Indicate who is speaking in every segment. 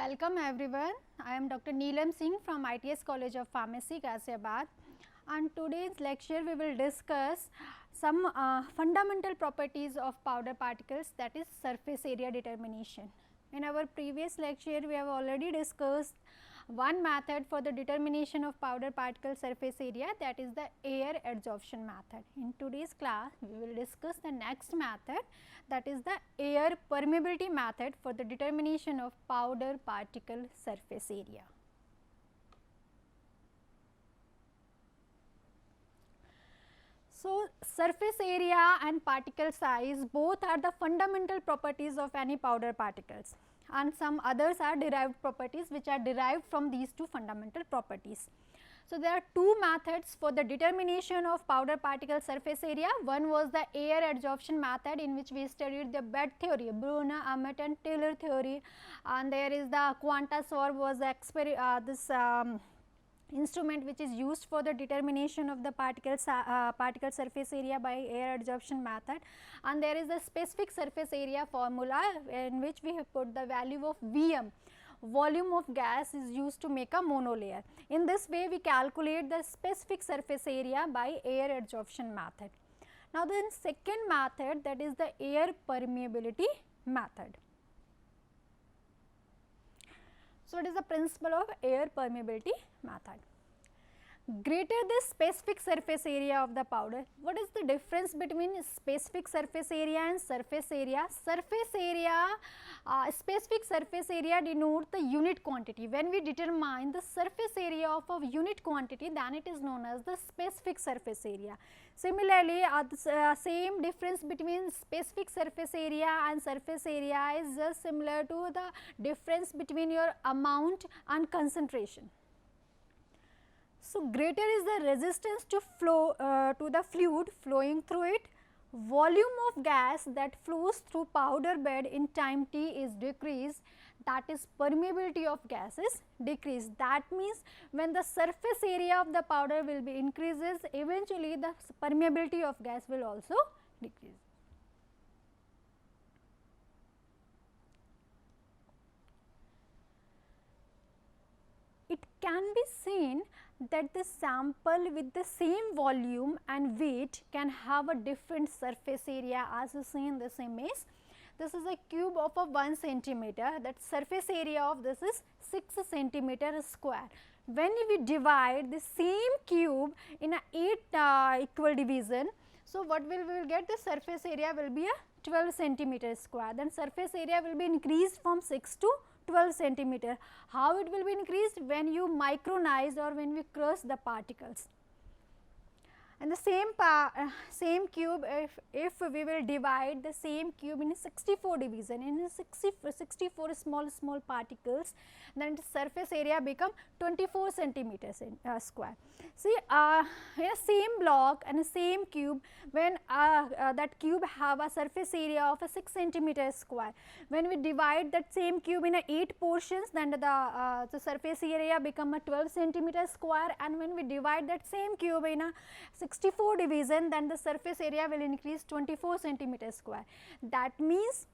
Speaker 1: Welcome everyone. I am Dr. Neelam Singh from ITS College of Pharmacy, Ghaziabad, and today's lecture we will discuss some fundamental properties of powder particles, that is surface area determination. In our previous lecture we have already discussed one method for the determination of powder particle surface area, that is the air adsorption method. In today's class we will discuss the next method, that is the air permeability method for the determination of powder particle surface area. So, surface area and particle size both are the fundamental properties of any powder particles, and some others are derived properties which are derived from these two fundamental properties. So, there are two methods for the determination of powder particle surface area. One was the air adsorption method, in which we studied the bed theory, Brunner, Ahmet and Taylor theory, and there is the Quantasorb was the instrument which is used for the determination of the particle surface area by air adsorption method, and there is a specific surface area formula in which we have put the value of Vm, volume of gas is used to make a monolayer. In this way we calculate the specific surface area by air adsorption method. Now then second method, that is the air permeability method. So, it is the principle of air permeability method. Greater the specific surface area of the powder. What is the difference between specific surface area and surface area? Surface area, specific surface area denotes the unit quantity. When we determine the surface area of a unit quantity, then it is known as the specific surface area. Similarly, same difference between specific surface area and surface area is just similar to the difference between your amount and concentration. So, greater is the resistance to flow to the fluid flowing through it. Volume of gas that flows through powder bed in time t is decreased, that is permeability of gas is decreased. That means when the surface area of the powder will be increases, eventually the permeability of gas will also decrease. It can be seen that the sample with the same volume and weight can have a different surface area, as you see in this image. This is a cube of a 1 centimeter, that surface area of this is 6 centimeter square. When we divide the same cube in a 8 equal division, so what we will get, the surface area will be a 12 centimeter square, then surface area will be increased from 6 to 12 centimeter. How it will be increased? When you micronize or when we crush the particles. And the same cube, if we will divide the same cube in 64 division, in 64 small particles, then the surface area become 24 centimeters square. See, in a same block and a same cube, when that cube have a surface area of a 6 centimeter square, when we divide that same cube in 8 portions, then the surface area become a 12 centimeter square, and when we divide that same cube in a 64 division, then the surface area will increase 24 centimeter square. That means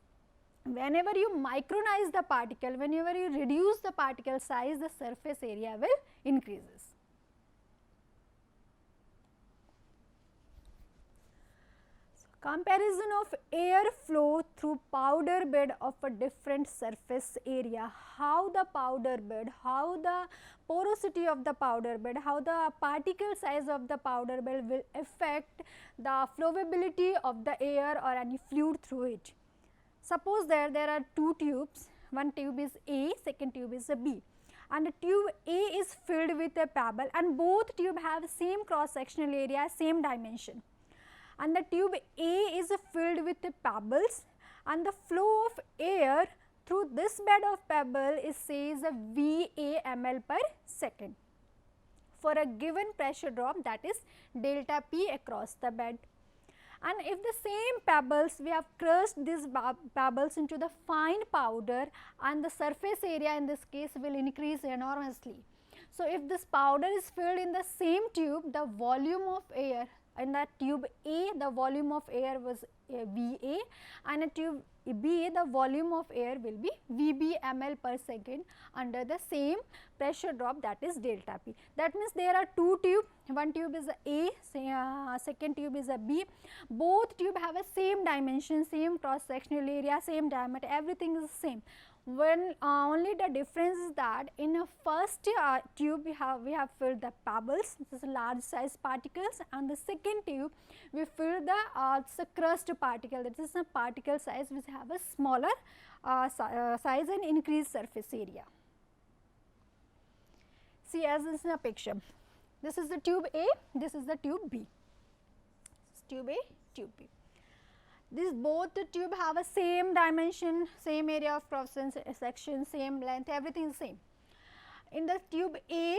Speaker 1: whenever you micronize the particle, whenever you reduce the particle size, the surface area will increases. Comparison of air flow through powder bed of a different surface area. How the powder bed, how the porosity of the powder bed, how the particle size of the powder bed will affect the flowability of the air or any fluid through it. Suppose there are two tubes, one tube is A, second tube is a B, and the tube A is filled with a pebble, and both tube have same cross sectional area, same dimension, and the tube A is filled with pebbles, and the flow of air through this bed of pebble is says a VA ml per second for a given pressure drop, that is delta P across the bed. And if the same pebbles, we have crushed these pebbles into the fine powder, and the surface area in this case will increase enormously. So, if this powder is filled in the same tube, the volume of air in the tube A the volume of air was VA, and in tube B the volume of air will be VB ml per second under the same pressure drop, that is delta P. That means there are two tubes, one tube is a A, second tube is a B. Both tube have a same dimension, same cross sectional area, same diameter, everything is same. When only the difference is that in a first tube we have filled the pebbles, this is large size particles, and the second tube we filled the crust particle, that is a particle size which have a smaller size and increased surface area. See, as this is a picture, this is the tube A, this is the tube B, this is tube A, tube B. These both the tube have a same dimension, same area of cross section, same length, everything is same. In the tube A,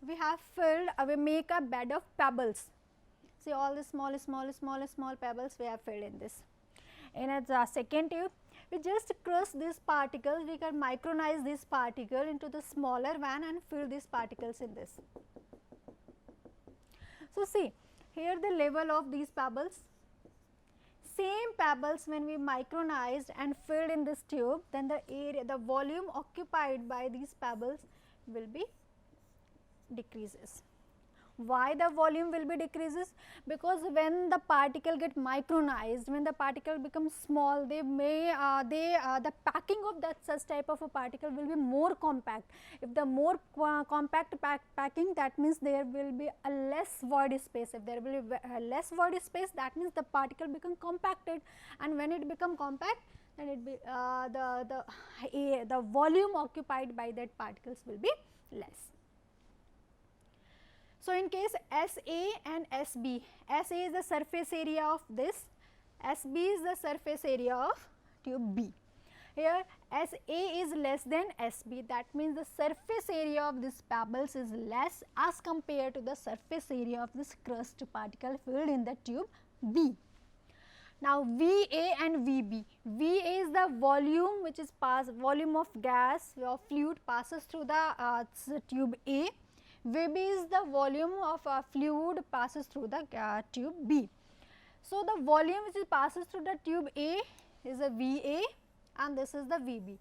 Speaker 1: we have filled, we make a bed of pebbles. See, all the small pebbles we have filled in this. In the second tube, we just crush these particles, we can micronize this particle into the smaller one and fill these particles in this. So, see, here the level of these pebbles, same pebbles when we micronized and filled in this tube, then the area, the volume occupied by these pebbles will be decreases. Why the volume will be decreases? Because when the particle get micronized, when the particle becomes small, they may the packing of that such type of a particle will be more compact. If the more compact packing, that means there will be a less void space. If there will be a less void space, that means the particle become compacted, and when it become compact, then it be the volume occupied by that particles will be less. So, in case SA and SB, SA is the surface area of this, SB is the surface area of tube B. Here SA is less than SB, that means the surface area of this pebbles is less as compared to the surface area of this crust particle filled in the tube B. Now, VA and VB, VA is the volume which is volume of gas or fluid passes through the tube A. VB is the volume of fluid passes through the tube B. So, the volume which passes through the tube A is a VA and this is the VB.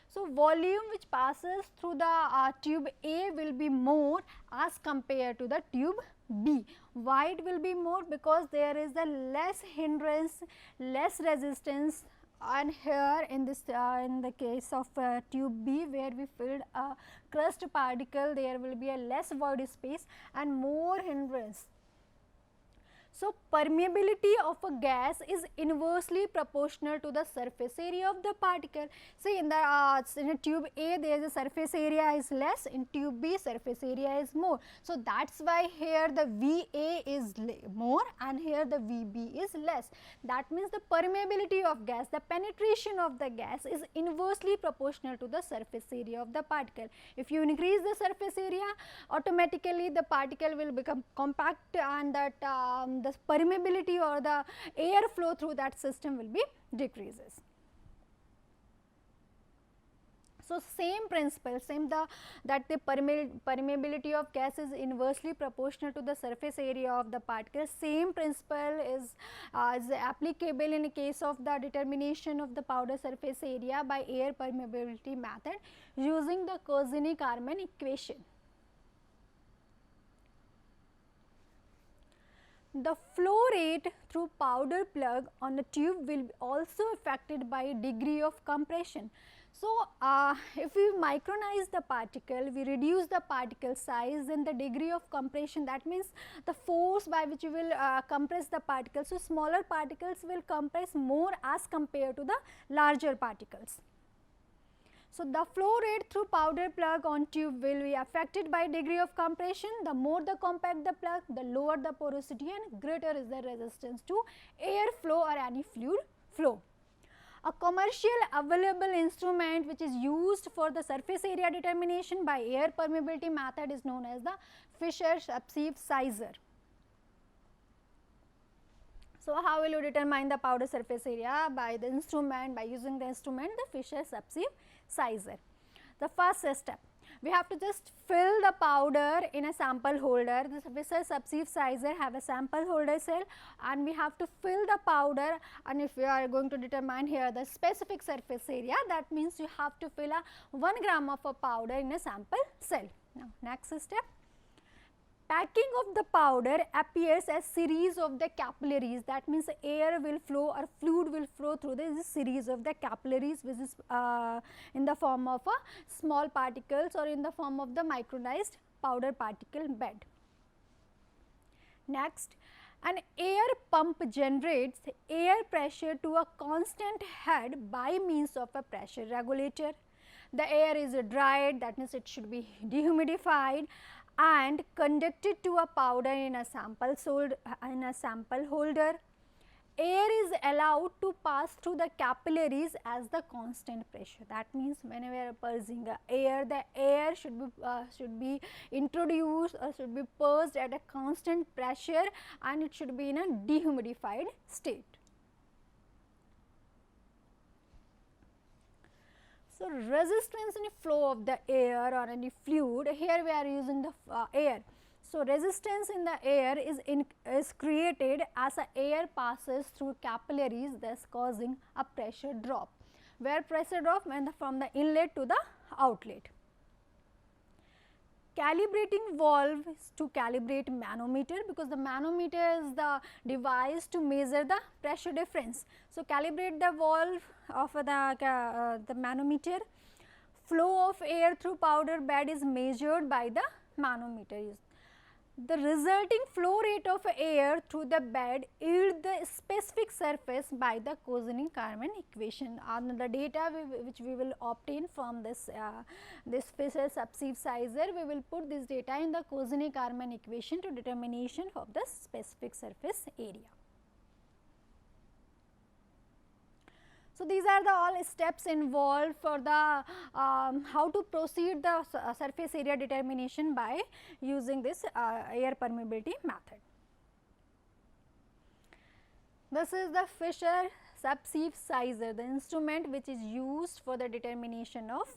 Speaker 1: So, volume which passes through the tube A will be more as compared to the tube B. Why it will be more? Because there is a less hindrance, less resistance, and here in this in the case of tube B where we filled a crust particle, there will be a less void space and more hindrance. So, permeability of a gas is inversely proportional to the surface area of the particle. See, in a tube A there is a surface area is less, in tube B surface area is more. So, that is why here the VA is more and here the VB is less. That means the permeability of gas, the penetration of the gas is inversely proportional to the surface area of the particle. If you increase the surface area, automatically the particle will become compact and that the permeability or the air flow through that system will be decreases. So, same principle, that the permeability of gas is inversely proportional to the surface area of the particle. Same principle is applicable in the case of the determination of the powder surface area by air permeability method using the Cosine-Kármán equation. The flow rate through powder plug on a tube will be also affected by degree of compression. So, if we micronize the particle, we reduce the particle size, then the degree of compression, that means the force by which you will compress the particles. So, smaller particles will compress more as compared to the larger particles. So, the flow rate through powder plug on tube will be affected by degree of compression. The more the compact the plug, the lower the porosity and greater is the resistance to air flow or any fluid flow. A commercial available instrument which is used for the surface area determination by air permeability method is known as the Fischer Sub Synthesizer. So, how will you determine the powder surface area? By the instrument, by using the instrument the Fischer Sub Synthesizer. The first step, We have to just fill the powder in a sample holder. This Fischer Sub Synthesizer have a sample holder cell, and we have to fill the powder, and if we are going to determine here the specific surface area, that means you have to fill a 1 gram of a powder in a sample cell. Now, next step. Packing of the powder appears as series of the capillaries, that means air will flow or fluid will flow through this series of the capillaries, which is in the form of small particles or in the form of the micronized powder particle bed. Next, an air pump generates air pressure to a constant head by means of a pressure regulator. The air is dried, that means it should be dehumidified and conducted to a powder in a sample holder. Air is allowed to pass through the capillaries as the constant pressure. That means, whenever we are purging air, the air should be introduced or should be purged at a constant pressure, and it should be in a dehumidified state. So, resistance in flow of the air or any fluid, here we are using the air. So, resistance in the air is created as the air passes through capillaries, thus causing a pressure drop. Where pressure drop? When from the inlet to the outlet. Calibrating valve is to calibrate manometer, because the manometer is the device to measure the pressure difference. So, calibrate the valve of the manometer. Flow of air through powder bed is measured by the manometer. The resulting flow rate of air through the bed yield the specific surface by the Cosine-Kármán equation. And the data which we will obtain from this Fischer Sub Synthesizer, we will put this data in the Cosine-Kármán equation to determination of the specific surface area. So, these are the all steps involved for the how to proceed the surface area determination by using this air permeability method. This is the Fischer Sub Synthesizer, the instrument which is used for the determination of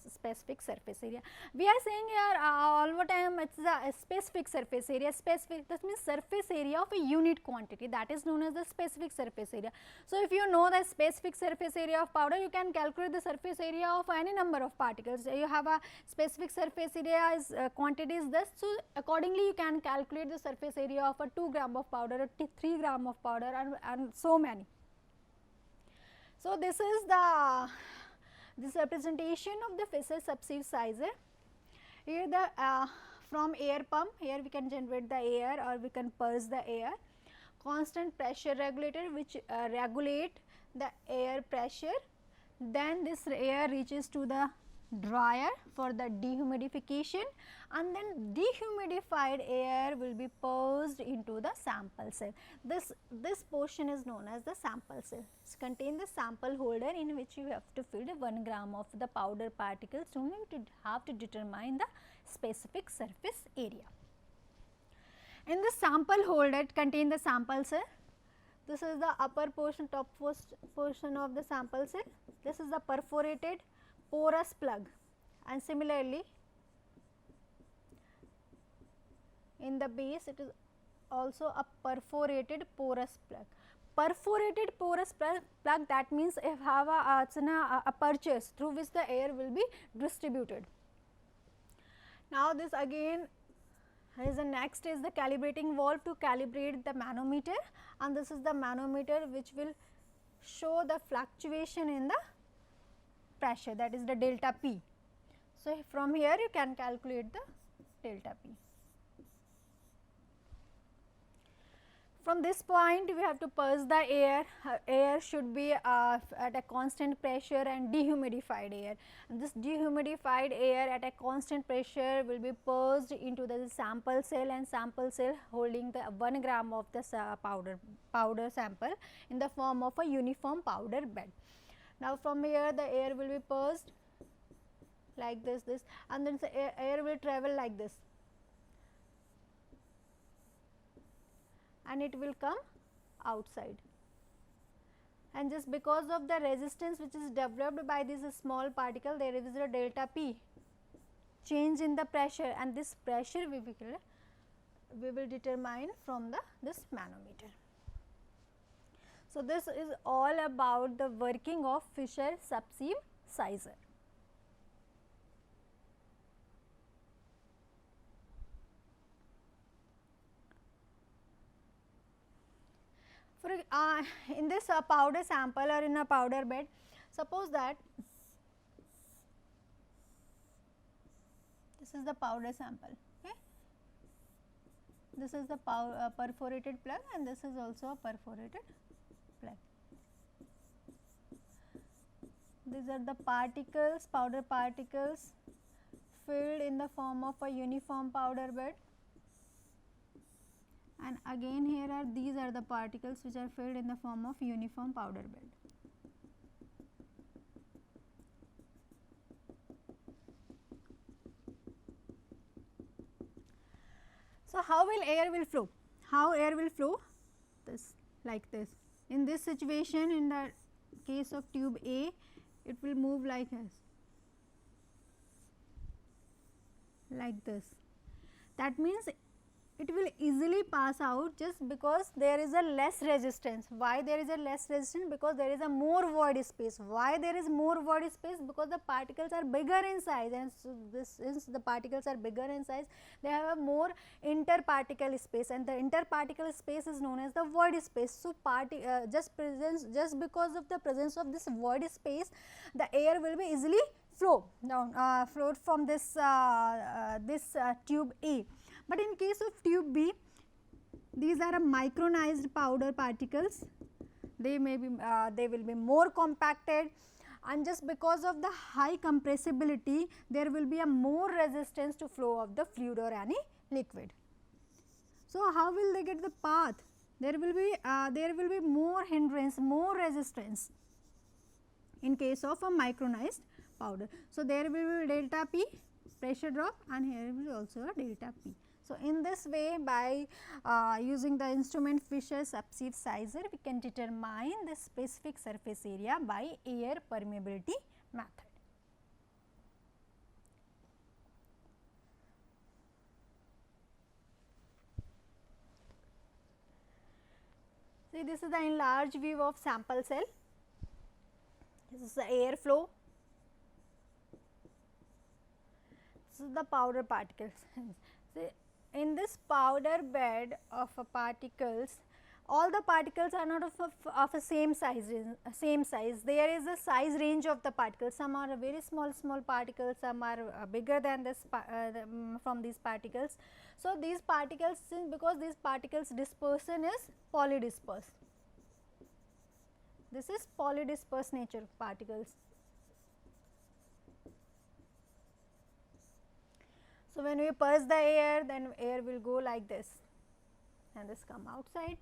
Speaker 1: specific surface area. We are saying here all the time it is a specific surface area. Specific, that means surface area of a unit quantity, that is known as the specific surface area. So, if you know the specific surface area of powder, you can calculate the surface area of any number of particles. You have a specific surface area is quantity is this. So, accordingly you can calculate the surface area of a 2 gram of powder or 3 gram of powder and so many. So, this is the representation of the Fischer Sub Synthesizer. Here the from air pump, here we can generate the air or we can purge the air. Constant pressure regulator which regulate the air pressure. Then this air reaches to the dryer for the dehumidification, and then dehumidified air will be purged into the sample cell. This portion is known as the sample cell. It contains the sample holder in which you have to fill 1 gram of the powder particles to have to determine the specific surface area. In the sample holder, it contains the sample cell. This is the upper portion, top portion of the sample cell. This is the perforated porous plug, and similarly in the base it is also a perforated porous plug. Perforated porous plug, that means if have a purchase through which the air will be distributed. Now, this again is the next is the calibrating valve to calibrate the manometer, and this is the manometer which will show the fluctuation in the pressure, that is the delta P. So, from here you can calculate the delta P. From this point we have to purge the air. Air should be at a constant pressure and dehumidified air. And this dehumidified air at a constant pressure will be purged into the sample cell, and sample cell holding the 1 gram of the powder sample in the form of a uniform powder bed. Now, from here the air will be purged like this, and then the air will travel like this, and it will come outside. And just because of the resistance which is developed by this small particle, there is a delta P. change in the pressure, and this pressure we will determine from this manometer. So, this is all about the working of Fischer Sub Synthesizer. For in this powder sample or in a powder bed, suppose that this is the powder sample. Okay. This is the perforated plug, and this is also a perforated plug. These are the particles, powder particles filled in the form of a uniform powder bed. And again here are these are the particles which are filled in the form of uniform powder bed. So, how will air will flow? How air will flow? This like this. In this situation, in the case of tube A, it will move like this. Like this. That means it will easily pass out just because there is a less resistance. Why there is a less resistance? Because there is a more void space. Why there is more void space? Because the particles are bigger in size, and so since the particles are bigger in size, they have a more interparticle space, and the interparticle space is known as the void space. So, just because of the presence of this void space, the air will be easily flow down, flowed from this tube A. But in case of tube B, these are a micronized powder particles. They may be they will be more compacted, and just because of the high compressibility, there will be a more resistance to flow of the fluid or any liquid. So, how will they get the path? There will be more hindrance, more resistance in case of a micronized powder. So, there will be delta P pressure drop, and here will be also a delta P. So, in this way, by using the instrument Fischer Sub Synthesizer, we can determine the specific surface area by air permeability method. See, this is the enlarged view of sample cell. This is the air flow. This is the powder particles. See, in this powder bed of particles, all the particles are not of a same size. There is a size range of the particles. Some are very small particles, some are bigger than this from these particles. So, these particles, because these particles dispersion is polydisperse. This is polydisperse nature of particles. So, when we purge the air, then air will go like this, and this come outside,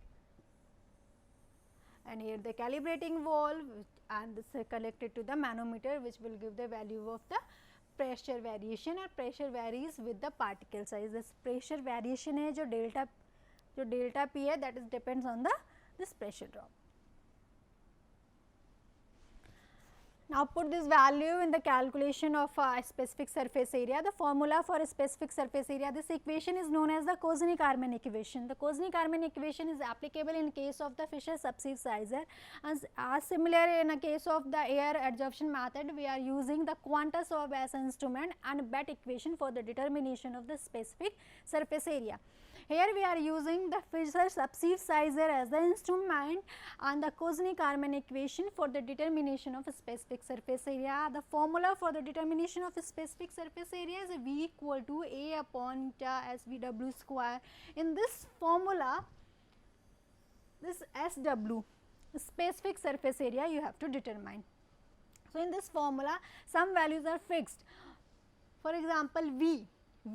Speaker 1: and here the calibrating wall, and this is connected to the manometer, which will give the value of the pressure variation, or pressure varies with the particle size. This pressure variation है जो delta P है, that is depends on this pressure drop. Now, put this value in the calculation of specific surface area. The formula for a specific surface area, this equation is known as the Cosine-Karman equation. The Cosine-Karman equation is applicable in case of the Fischer Sub Synthesizer, and as similar in a case of the air adsorption method, we are using the Quantus-Orb as an instrument and BET equation for the determination of the specific surface area. Here we are using the Fischer Sub Synthesizer as the instrument and the Cosine-Karman equation for the determination of a specific surface area. The formula for the determination of a specific surface area is V equal to A upon eta SVW square. In this formula, this SW, specific surface area, you have to determine. So, in this formula, some values are fixed. For example, V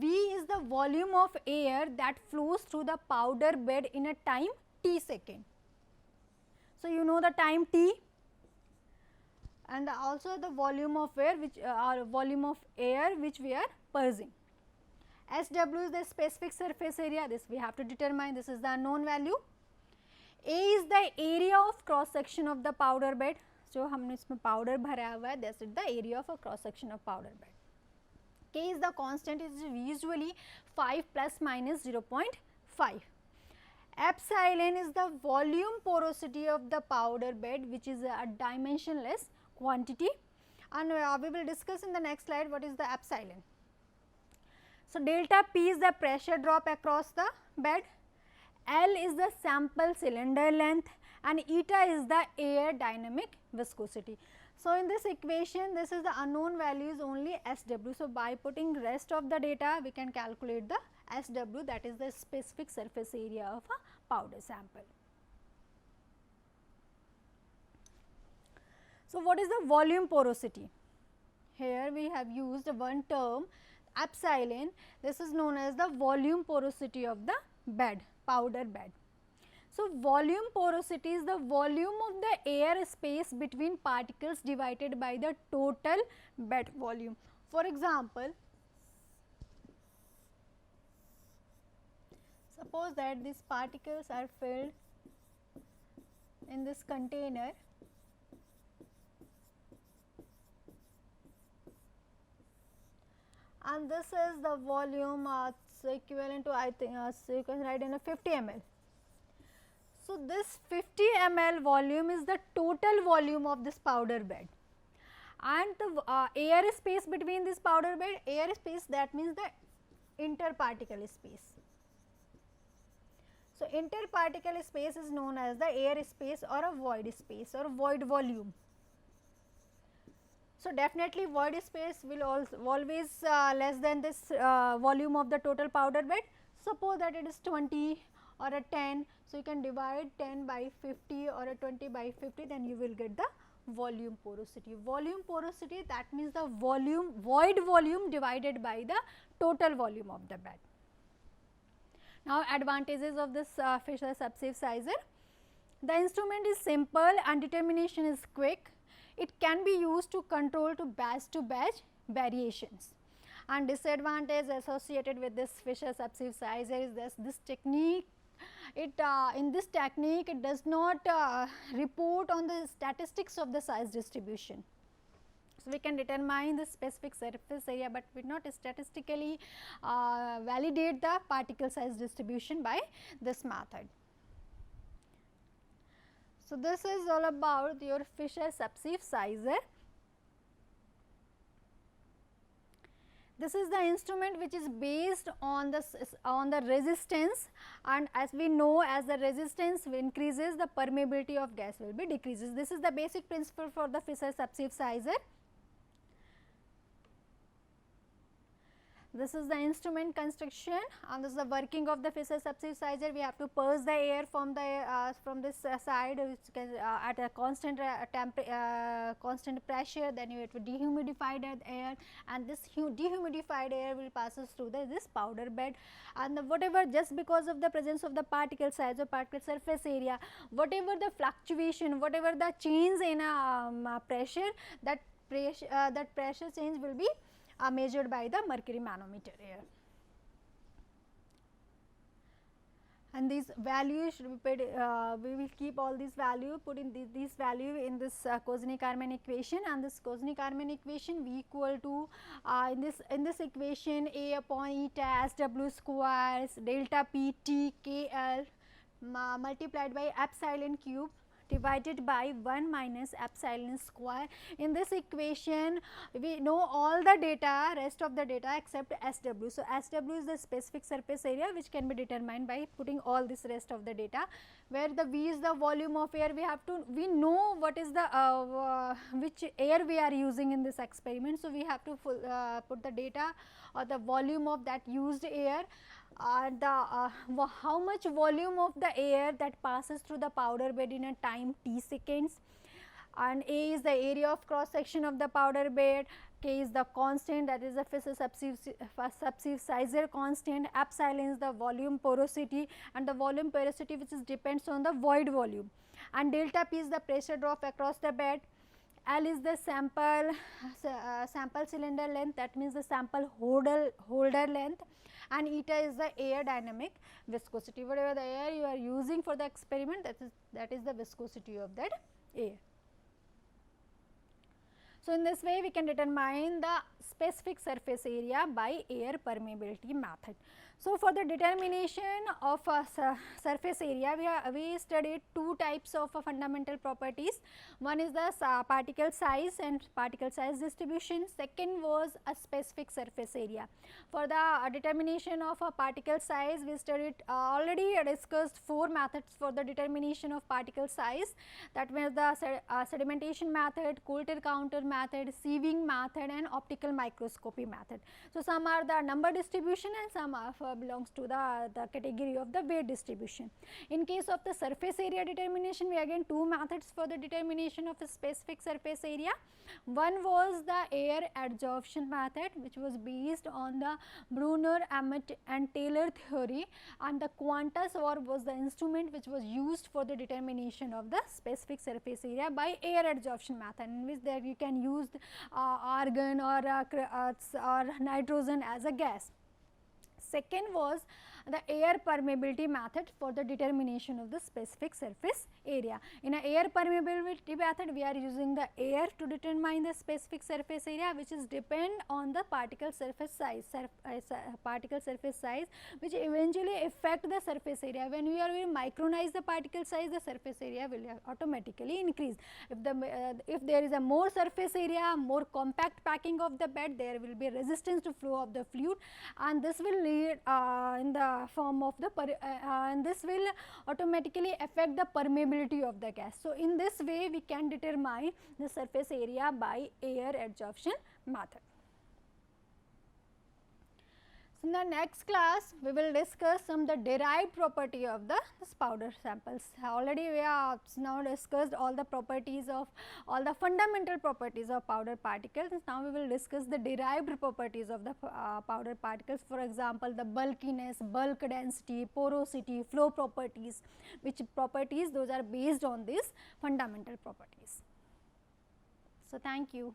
Speaker 1: is the volume of air that flows through the powder bed in a time t second. So, you know the time t, and also the volume of air which we are purging. SW is the specific surface area, this we have to determine, this is the unknown value. A is the area of cross section of the powder bed, जो हमने इसमें powder भरा हुआ है, this is the area of a cross section of powder bed. K is the constant, is usually 5 plus minus 0.5. Epsilon is the volume porosity of the powder bed, which is a dimensionless quantity, and we will discuss in the next slide what is the epsilon. So, delta P is the pressure drop across the bed, L is the sample cylinder length, and eta is the air dynamic viscosity. So, in this equation, this is the unknown value is only SW. So, by putting rest of the data, we can calculate the SW, that is the specific surface area of a powder sample. So, what is the volume porosity? Here we have used one term epsilon. This is known as the volume porosity of the bed, powder bed. So, volume porosity is the volume of the air space between particles divided by the total bed volume. For example, suppose that these particles are filled in this container, and this is the volume equivalent to, I think, so you can write in a 50 ml. So, this 50 ml volume is the total volume of this powder bed, and the air space between this powder bed, air space, that means the interparticle space. So, interparticle space is known as the air space or a void space or void volume. So, definitely void space will always less than this volume of the total powder bed. Suppose that it is 20 or a 10. So, you can divide 10 by 50 or a 20 by 50, then you will get the volume porosity. Volume porosity, that means the volume, void volume divided by the total volume of the bed. Now, advantages of this Fischer Sub Synthesizer. The instrument is simple and determination is quick. It can be used to control to batch variations. And disadvantage associated with this Fischer Sub Synthesizer is this technique. In this technique, it does not report on the statistics of the size distribution. So, we can determine the specific surface area, but we not statistically validate the particle size distribution by this method. So, this is all about your Fischer Sub Synthesizer. This is the instrument which is based on the resistance, and as we know, as the resistance increases, the permeability of gas will be decreases. This is the basic principle for the Fischer Sub Synthesizer. This is the instrument construction, and this is the working of the Fischer Sub Synthesizer. We have to purge the air from the from this side, which can, at a constant constant pressure. Then you have to dehumidify that air, and this dehumidified air will passes through this powder bed, and whatever, just because of the presence of the particle size or particle surface area, whatever the fluctuation, whatever the change in pressure, that pressure change will be measured by the mercury manometer here. And these values should be paid, we will keep all these value, put in these value in this Cosine-Karman equation, and this Cosine-Karman equation V equal to in this equation A upon eta SW squares delta P T K L multiplied by epsilon cube divided by 1 minus epsilon square. In this equation, we know all the data, rest of the data except SW. So, SW is the specific surface area which can be determined by putting all this rest of the data, where the V is the volume of air. We know what is the which air we are using in this experiment. So, we have to put the data or the volume of that used air, how much volume of the air that passes through the powder bed in a time t seconds, and A is the area of cross section of the powder bed, K is the constant, that is the Fischer Sub Synthesizer constant, epsilon is the volume porosity, and the volume porosity which is depends on the void volume, and delta P is the pressure drop across the bed, L is the sample cylinder length, that means the sample holder length, and eta is the air dynamic viscosity. Whatever the air you are using for the experiment, that is the viscosity of that air. So, in this way we can determine the specific surface area by air permeability method. So, for the determination of a surface area, we studied two types of fundamental properties. One is the particle size and particle size distribution. Second was a specific surface area. For the determination of a particle size, we studied already discussed four methods for the determination of particle size. That was the sedimentation method, Coulter counter method, sieving method, and optical microscopy method. So, some are the number distribution and some are belongs to the category of the weight distribution. In case of the surface area determination, we again two methods for the determination of a specific surface area. One was the air adsorption method, which was based on the Brunner, Emmett and Taylor theory, and the Quantus orb was the instrument which was used for the determination of the specific surface area by air adsorption method, in which there you can use argon or nitrogen as a gas. Second was the air permeability method for the determination of the specific surface area. In a air permeability method, we are using the air to determine the specific surface area, which is depend on the particle surface size, which eventually affect the surface area. When we are micronize the particle size, the surface area will automatically increase. If there is a more surface area, more compact packing of the bed, there will be resistance to flow of the fluid, and this will lead in the form of the and this will automatically affect the permeability of the gas. So, in this way we can determine the surface area by air adsorption method. So, in the next class we will discuss some the derived property of this powder samples. Already we have now discussed all the properties of all the fundamental properties of powder particles. Now we will discuss the derived properties of the powder particles. For example, the bulkiness, bulk density, porosity, flow properties, which properties those are based on these fundamental properties. So, thank you.